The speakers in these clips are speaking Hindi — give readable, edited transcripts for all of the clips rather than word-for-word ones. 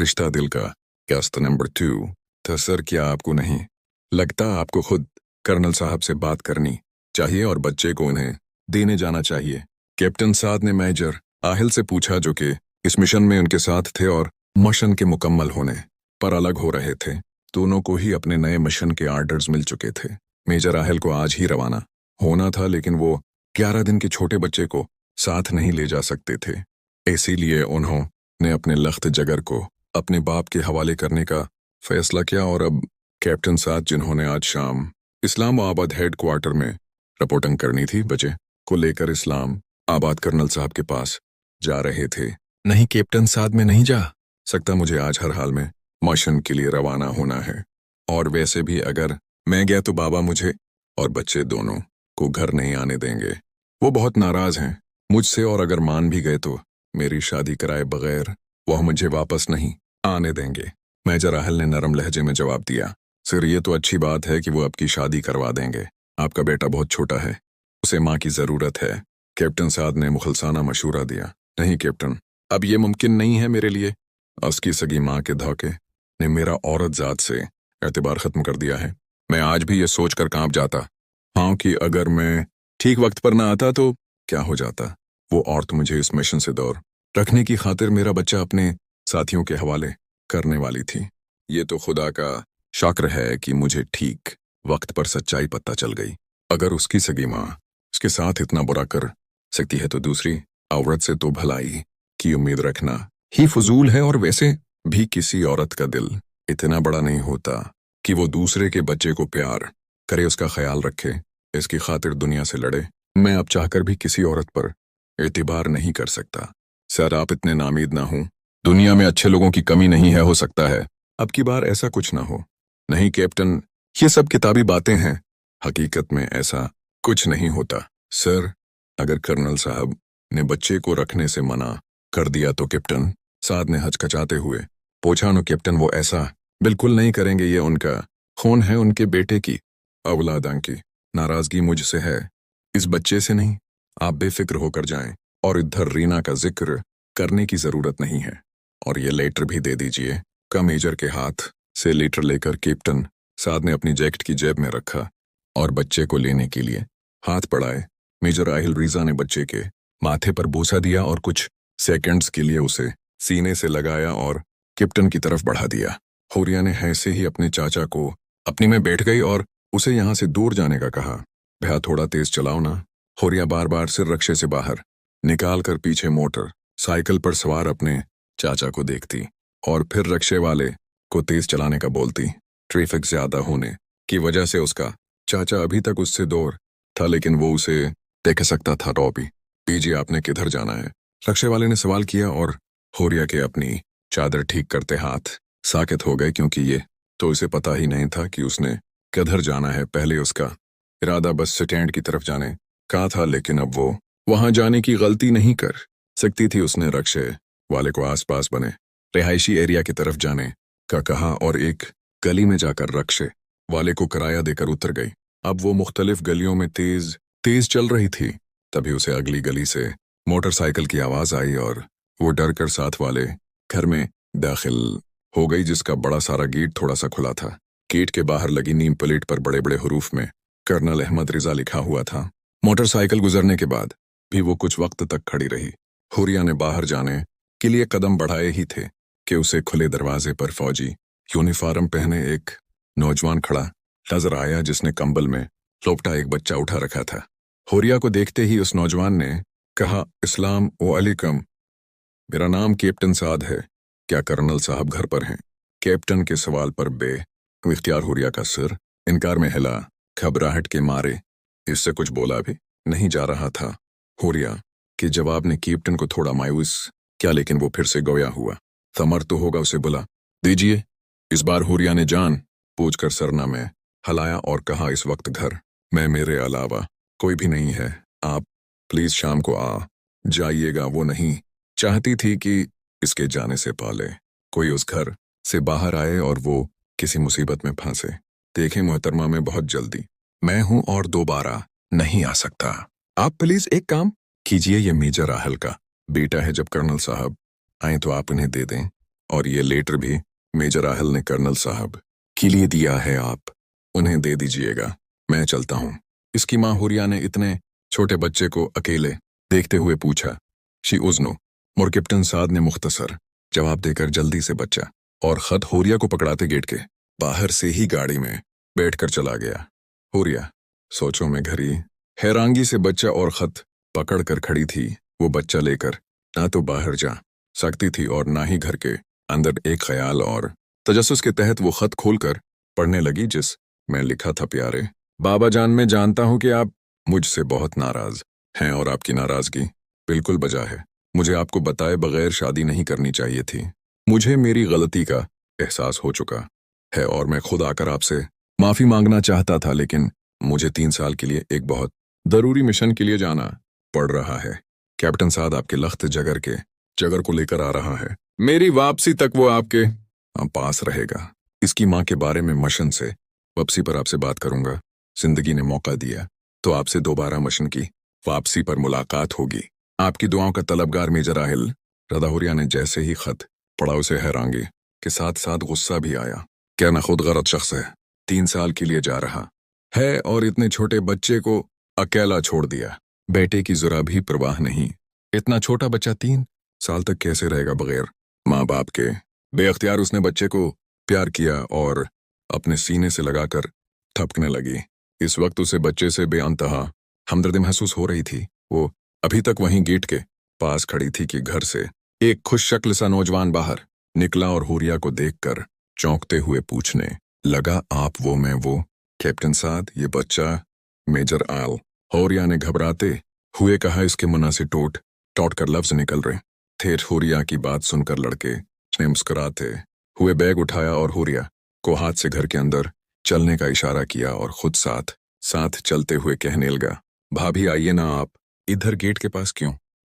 रिश्ता दिल का कास्ट नंबर 2। तो सर क्या आपको नहीं लगता आपको खुद कर्नल साहब से बात करनी चाहिए और बच्चे को उन्हें देने जाना चाहिए? कैप्टन साद ने मेजर आहिल से पूछा, जो कि इस मिशन में उनके साथ थे और मिशन के मुकम्मल होने पर अलग हो रहे थे। दोनों को ही अपने नए मिशन के आर्डर्स मिल चुके थे। मेजर आहिल को आज ही रवाना होना था, लेकिन वो 11 दिन के छोटे बच्चे को साथ नहीं ले जा सकते थे। इसीलिए उन्होंने अपने लख्त जगर को अपने बाप के हवाले करने का फैसला किया और अब कैप्टन साद, जिन्होंने आज शाम इस्लामाबाद हेडक्वार्टर में रिपोर्टिंग करनी थी, बच्चे को लेकर इस्लामाबाद कर्नल साहब के पास जा रहे थे। नहीं कैप्टन साद, मैं नहीं जा सकता, मुझे आज हर हाल में मिशन के लिए रवाना होना है। और वैसे भी अगर मैं गया तो बाबा मुझे और बच्चे दोनों को घर नहीं आने देंगे। वो बहुत नाराज हैं मुझसे, और अगर मान भी गए तो मेरी शादी कराए बगैर वह मुझे वापस नहीं आने देंगे। मेजर आहिल ने नरम लहजे में जवाब दिया, सर ये तो अच्छी बात है कि वो आपकी शादी करवा देंगे। आपका बेटा बहुत छोटा है, उसे माँ की जरूरत है। कैप्टन साद ने मुखलसाना मशूरा दिया। नहीं कैप्टन, अब ये मुमकिन नहीं है मेरे लिए। उसकी सगी माँ के धोखे ने मेरा औरत जात से एतबार खत्म कर दिया है। मैं आज भी ये सोच कर कांप जाता हाँ कि अगर मैं ठीक वक्त पर ना आता तो क्या हो जाता। वो औरत मुझे इस मिशन से दूर रखने की खातिर मेरा बच्चा अपने साथियों के हवाले करने वाली थी। ये तो खुदा का शुक्र है कि मुझे ठीक वक्त पर सच्चाई पता चल गई। अगर उसकी सगी माँ उसके साथ इतना बुरा कर सकती है तो दूसरी औरत से तो भलाई की उम्मीद रखना ही फजूल है। और वैसे भी किसी औरत का दिल इतना बड़ा नहीं होता कि वो दूसरे के बच्चे को प्यार करे, उसका ख्याल रखे, इसकी खातिर दुनिया से लड़े। मैं अब चाहकर भी किसी औरत पर एतबार नहीं कर सकता। सर आप इतने नामीद ना हो, दुनिया में अच्छे लोगों की कमी नहीं है, हो सकता है अब की बार ऐसा कुछ ना हो। नहीं कैप्टन, ये सब किताबी बातें हैं, हकीकत में ऐसा कुछ नहीं होता। सर अगर कर्नल साहब ने बच्चे को रखने से मना कर दिया तो? कैप्टन साद ने हचकचाते हुए पूछा। नो कैप्टन, वो ऐसा बिल्कुल नहीं करेंगे, ये उनका खून है, उनके बेटे की औलाद की नाराजगी मुझसे है, इस बच्चे से नहीं। आप बेफिक्र होकर जाएं और इधर रीना का जिक्र करने की जरूरत नहीं है। और ये लेटर भी दे दीजिए। का मेजर के हाथ से लेटर लेकर कैप्टन साद ने अपनी जैकेट की जेब में रखा और बच्चे को लेने के लिए हाथ बढ़ाए। मेजर आहिल रीजा ने बच्चे के माथे पर बोसा दिया और कुछ सेकंड्स के लिए उसे सीने से लगाया और कैप्टन की तरफ बढ़ा दिया। होरिया ने ऐसे ही अपने चाचा को अपनी में बैठ गई और उसे यहां से दूर जाने का कहा। भैया थोड़ा तेज चलाओ ना। होरिया बार बार सिर रक्षे से बाहर निकाल कर पीछे मोटर साइकिल पर सवार अपने चाचा को देखती और फिर रक्षे वाले को तेज चलाने का बोलती। ट्रैफिक ज्यादा होने की वजह से उसका चाचा अभी तक उससे दूर था, लेकिन वो उसे देख सकता था। रॉबी पीजिए, आपने किधर जाना है? रक्षे वाले ने सवाल किया और होरिया के अपनी चादर ठीक करते हाथ साकित हो गए, क्योंकि ये तो उसे पता ही नहीं था कि उसने किधर जाना है। पहले उसका इरादा बस स्टैंड की तरफ जाने का था, लेकिन अब वो वहां जाने की गलती नहीं कर सकती थी। उसने रक्षे वाले को आसपास बने रिहायशी एरिया की तरफ जाने का कहा और एक गली में जाकर रक्षे वाले को किराया देकर उतर गई। अब वो मुख्तलिफ गलियों में तेज तेज चल रही थी। तभी उसे अगली गली से मोटरसाइकिल की आवाज आई और वो डर कर साथ वाले घर में दाखिल हो गई, जिसका बड़ा सारा गेट थोड़ा सा खुला था। गेट के बाहर लगी नीम प्लेट पर बड़े बड़े हरूफ में कर्नल अहमद रिजा लिखा हुआ था। मोटरसाइकिल गुजरने के बाद भी वो कुछ वक्त तक खड़ी रही। हुरिया ने बाहर जाने के लिए कदम बढ़ाए ही थे कि उसे खुले दरवाजे पर फौजी यूनिफॉर्म पहने एक नौजवान खड़ा नजर आया, जिसने कंबल में लोपटा एक बच्चा उठा रखा था। हुरिया को देखते ही उस नौजवान ने कहा, इस्लाम वालेकुम, मेरा नाम कैप्टन साद है, क्या कर्नल साहब घर पर हैं? कैप्टन के सवाल पर इख्तियार हुरिया का सिर इनकार में हिला। घबराहट के मारे इससे कुछ बोला भी नहीं जा रहा था। हुरिया के जवाब ने कैप्टन को थोड़ा मायूस किया, लेकिन वो फिर से गोया हुआ। समर तो होगा, उसे बुला दीजिए। इस बार हुरिया ने जान पूछकर सरना में हलाया और कहा, इस वक्त घर में मेरे अलावा कोई भी नहीं है, आप प्लीज शाम को आ जाइएगा। वो नहीं चाहती थी कि इसके जाने से पहले कोई उस घर से बाहर आए और वो किसी मुसीबत में फंसे। देखें मोहतरमा, मैं बहुत जल्दी मैं हूं और दोबारा नहीं आ सकता। आप प्लीज एक काम कीजिए, ये मेजर आहिल का बेटा है, जब कर्नल साहब आए तो आप उन्हें दे दें और ये लेटर भी मेजर आहल ने कर्नल साहब के लिए दिया है, आप उन्हें दे दीजिएगा, मैं चलता हूँ। इसकी माँ हुरिया ने इतने छोटे बच्चे को अकेले देखते हुए पूछा। शी उज़नो। और कैप्टन साद ने मुख्तसर जवाब देकर जल्दी से बच्चा और ख़त हुरिया को पकड़ाते गेट के बाहर से ही गाड़ी में बैठकर चला गया। हुरिया सोचों में घरी हैरांगी से बच्चा और ख़त पकड़ कर खड़ी थी। वो बच्चा लेकर ना तो बाहर जा सकती थी और ना ही घर के अंदर। एक ख्याल और तजस्सुस के तहत वो ख़त खोलकर पढ़ने लगी, जिस में लिखा था, प्यारे बाबा जान, मैं जानता हूं कि आप मुझसे बहुत नाराज हैं और आपकी नाराजगी बिल्कुल बजा है। मुझे आपको बताए बगैर शादी नहीं करनी चाहिए थी। मुझे मेरी गलती का एहसास हो चुका है और मैं खुद आकर आपसे माफ़ी मांगना चाहता था, लेकिन मुझे 3 साल के लिए एक बहुत ज़रूरी मिशन के लिए जाना पड़ रहा है। कैप्टन साद आपके लख्त जगर को लेकर आ रहा है। मेरी वापसी तक वो आपके पास रहेगा। इसकी माँ के बारे में मशन से वापसी पर आपसे बात करूंगा। जिंदगी ने मौका दिया तो आपसे दोबारा मशन की वापसी पर मुलाकात होगी। आपकी दुआओं का तलबगार मेजर आहिल। रदा हुरिया ने जैसे ही खत पढ़ा उसे हैरांगी के साथ साथ गुस्सा भी आया। क्या ना खुद गलत शख्स है, 3 साल के लिए जा रहा है और इतने छोटे बच्चे को अकेला छोड़ दिया। बेटे की जरा भी परवाह नहीं। इतना छोटा बच्चा 3 साल तक कैसे रहेगा बगैर माँ बाप के। बेअख्तियार उसने बच्चे को प्यार किया और अपने सीने से लगाकर थपकने लगी। इस वक्त उसे बच्चे से बेअंतहा हमदर्दी महसूस हो रही थी। वो अभी तक वहीं गेट के पास खड़ी थी कि घर से एक खुश शक्ल सा नौजवान बाहर निकला और हुरिया को देखकर चौंकते हुए पूछने लगा, आप वो, मैं वो। कैप्टन साद, ये बच्चा मेजर आल। हुरिया ने घबराते हुए कहा। इसके मुंह से टोट कर लफ्ज निकल रहे थे। हुरिया की बात सुनकर लड़के ने मुस्कुराते हुए बैग उठाया और हुरिया को हाथ से घर के अंदर चलने का इशारा किया और खुद साथ साथ चलते हुए कहने लगा, भाभी आइए ना, आप इधर गेट के पास क्यों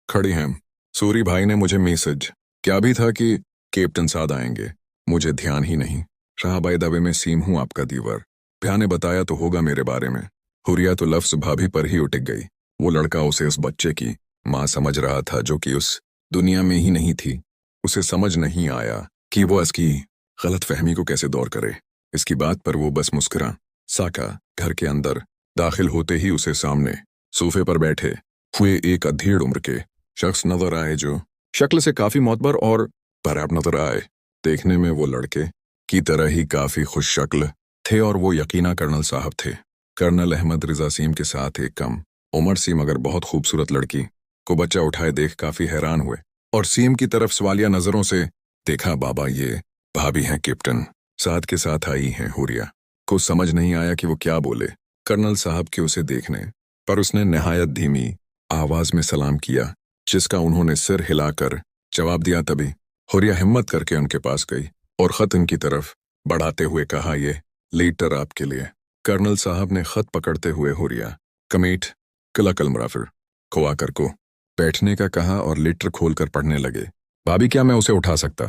खड़ी हैं? सूरी भाई ने मुझे मैसेज क्या भी था कि कैप्टन साद आएंगे, मुझे ध्यान ही नहीं रहा। बाय दबे में सीम हूँ आपका दीवर। भैया ने बताया तो होगा मेरे बारे में। हुरिया तो लफ्ज भाभी पर ही उटिक गई। वो लड़का उसे उस बच्चे की माँ समझ रहा था जो कि उस दुनिया में ही नहीं थी। उसे समझ नहीं आया कि वो इसकी गलत फहमी को कैसे दूर करे। इसकी बात पर वो बस मुस्कुरा साका। घर के अंदर दाखिल होते ही उसे सामने सोफे पर बैठे हुए एक अधेड़ उम्र के शख्स नजर आए, जो शक्ल से काफी मोतबर और बराब नजर आए। देखने में वो लड़के की तरह ही काफी खुश शक्ल थे और वो यकीना कर्नल साहब थे। कर्नल अहमद रिजा सीम के साथ एक कम उम्र सी मगर बहुत खूबसूरत लड़की को बच्चा उठाए देख काफी हैरान हुए और सीम की तरफ सवालिया नजरों से देखा। बाबा, ये भाभी हैं कैप्टन साद के साथ आई हैं। हुरिया को समझ नहीं आया कि वो क्या बोले। कर्नल साहब के उसे देखने पर उसने नहायत धीमी आवाज में सलाम किया, जिसका उन्होंने सिर हिलाकर जवाब दिया। तभी हुरिया हिम्मत करके उनके पास गई और खत इनकी तरफ बढ़ाते हुए कहा, ये लेटर आपके लिए। कर्नल साहब ने खत पकड़ते हुए हुरिया कमीट कल मुराफिर को आकर को बैठने का कहा और लेटर खोलकर पढ़ने लगे। भाभी, क्या मैं उसे उठा सकता?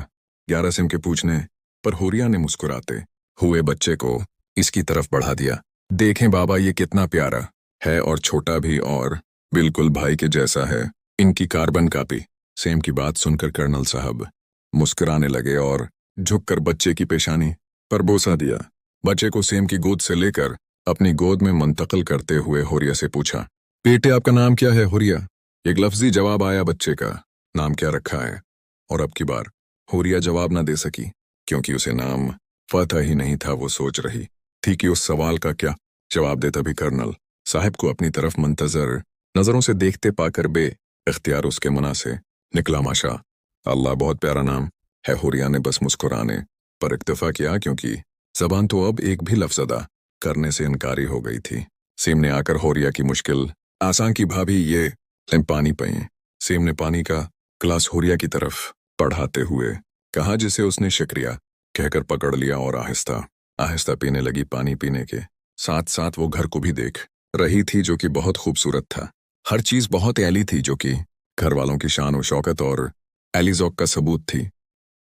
11 सिम के पूछने पर हुरिया ने मुस्कुराते हुए बच्चे को इसकी तरफ बढ़ा दिया। देखें बाबा, ये कितना प्यारा है और छोटा भी और बिल्कुल भाई के जैसा है। इनकी कार्बन कॉपी। सेम की बात सुनकर कर्नल साहब मुस्कुराने लगे और झुककर बच्चे की पेशानी पर बोसा दिया। बच्चे को सेम की गोद से लेकर अपनी गोद में मुंतकिल करते हुए हुरिया से पूछा, बेटे आपका नाम क्या है? हुरिया एक लफ्जी जवाब आया बच्चे का, नाम क्या रखा है? और अब की बार हुरिया जवाब न दे सकी क्योंकि उसे नाम पता ही नहीं था। वो सोच रही थी कि उस सवाल का क्या जवाब दे। तभी कर्नल साहब को अपनी तरफ मुंतजर नजरों से देखते पाकर बे इख्तियार उसके मुंह से निकला, माशा अल्लाह, बहुत प्यारा नाम है। हुरिया ने बस मुस्कुराने पर इक्तफा किया क्योंकि जबान तो अब एक भी लफ्ज अदा करने से इनकारी हो गई थी। सीम ने आकर हुरिया की मुश्किल आसान की, भाभी ये पानी पिए। सीम ने पानी का ग्लास हुरिया की तरफ बढ़ाते हुए कहा, जिसे उसने शुक्रिया कहकर पकड़ लिया और आहिस्ता आहिस्ता पीने लगी। पानी पीने के साथ साथ वो घर को भी देख रही थी जो कि बहुत खूबसूरत था। हर चीज बहुत ऐली थी जो कि घर वालों की शान और शौकत और एलिजोक का सबूत थी।